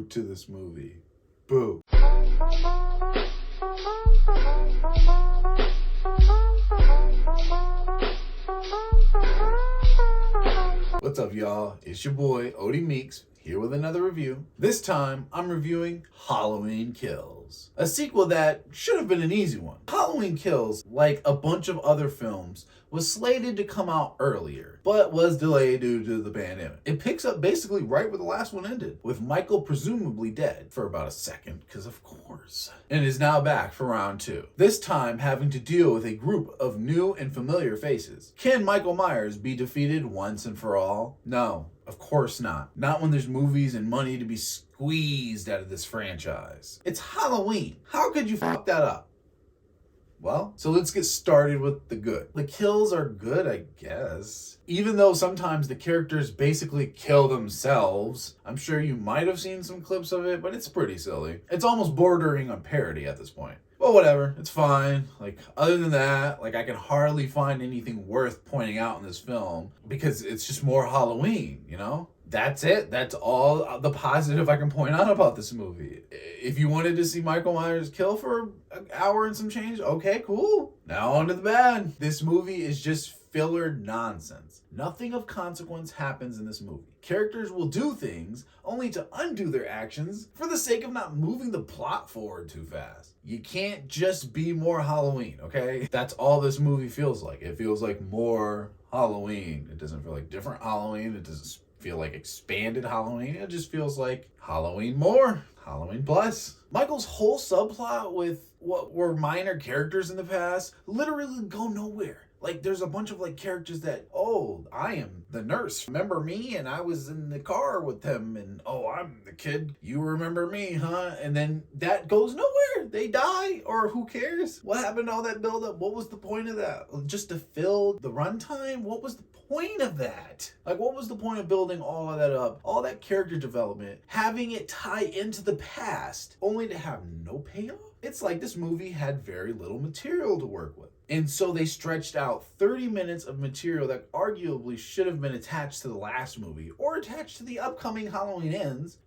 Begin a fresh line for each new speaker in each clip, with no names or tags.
to this movie. Boo. What's up, y'all? It's your boy, Odie Meeks, here with another review. This time, I'm reviewing Halloween Kills, a sequel that should have been an easy one. Halloween Kills, like a bunch of other films, was slated to come out earlier, but was delayed due to the pandemic. It picks up basically right where the last one ended, with Michael presumably dead for about a second, because of course, and is now back for round 2. This time having to deal with a group of new and familiar faces. Can Michael Myers be defeated once and for all? No, of course not. Not when there's movies and money to be squeezed out of this franchise. It's Halloween. How could you fuck that up? Well, so let's get started with the good. The kills are good, I guess. Even though sometimes the characters basically kill themselves. I'm sure you might have seen some clips of it, but it's pretty silly. It's almost bordering on parody at this point. But whatever, it's fine. Like, other than that, like, I can hardly find anything worth pointing out in this film because it's just more Halloween, you know? That's it. That's all the positive I can point out about this movie. If you wanted to see Michael Myers kill for an hour and some change, okay, cool. Now on to the bad. This movie is just filler nonsense. Nothing of consequence happens in this movie. Characters will do things only to undo their actions for the sake of not moving the plot forward too fast. You can't just be more Halloween, okay? That's all this movie feels like. It feels like more Halloween. It doesn't feel like different Halloween. It doesn't feel like expanded Halloween. It just feels like Halloween more, Halloween plus. Michael's whole subplot with what were minor characters in the past literally go nowhere. Like, there's a bunch of, like, characters that, oh, I am the nurse. Remember me? And I was in the car with him. And, oh, I'm the kid. You remember me, huh? And then that goes nowhere. They die. Or who cares? What happened to all that buildup? What was the point of that? Just to fill the runtime? What was the point of that? Like, what was the point of building all of that up? All that character development, having it tie into the past, only to have no payoff? It's like this movie had very little material to work with. And so they stretched out 30 minutes of material that arguably should have been attached to the last movie or attached to the upcoming Halloween Ends.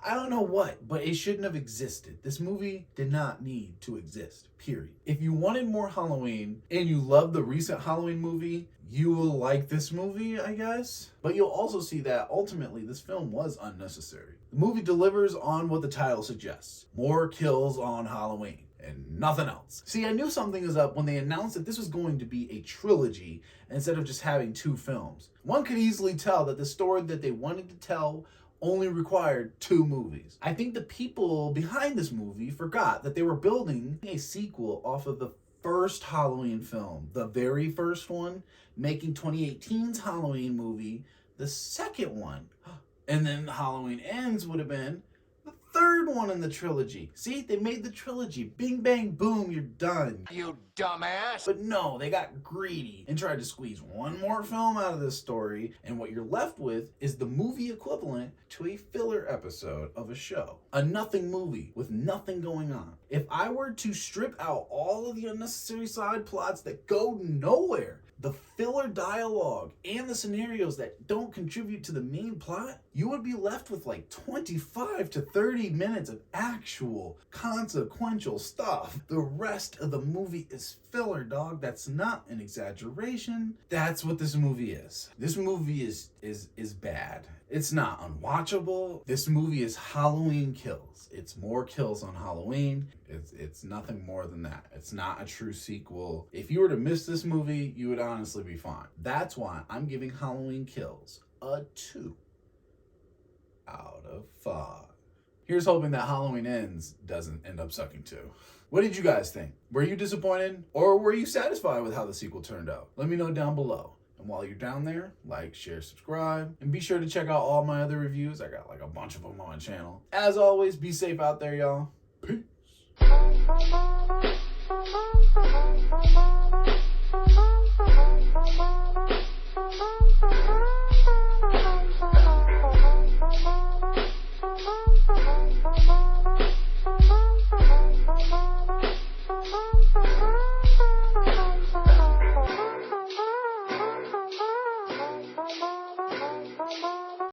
I don't know what, but it shouldn't have existed. This movie did not need to exist, period. If you wanted more Halloween and you love the recent Halloween movie, you will like this movie, I guess. But you'll also see that ultimately this film was unnecessary. The movie delivers on what the title suggests. More kills on Halloween. And nothing else. See, I knew something was up when they announced that this was going to be a trilogy instead of just having 2 films. One could easily tell that the story that they wanted to tell only required 2 movies. I think the people behind this movie forgot that they were building a sequel off of the first Halloween film, the very first one, making 2018's Halloween movie the second one. And then Halloween Ends would have been the third one in the trilogy. See, they made the trilogy. Bing, bang, boom, you're done.
You dumbass.
But no, they got greedy and tried to squeeze one more film out of this story, and what you're left with is the movie equivalent to a filler episode of a show. A nothing movie with nothing going on. If I were to strip out all of the unnecessary side plots that go nowhere, the filler dialogue, and the scenarios that don't contribute to the main plot, you would be left with like 25 to 30 minutes of actual consequential stuff. The rest of the movie is filler, dog. That's not an exaggeration. That's what this movie is. This movie is bad. It's not unwatchable. This movie is Halloween Kills. It's more kills on Halloween. It's nothing more than that. It's not a true sequel. If you were to miss this movie, you would honestly be fine. That's why I'm giving Halloween Kills a 2 out of 5. Here's hoping that Halloween Ends doesn't end up sucking too. What did you guys think? Were you disappointed or were you satisfied with how the sequel turned out? Let me know down below. And while you're down there, like, share, subscribe, and be sure to check out all my other reviews. I got like a bunch of them on my channel. As always, be safe out there, y'all. Peace.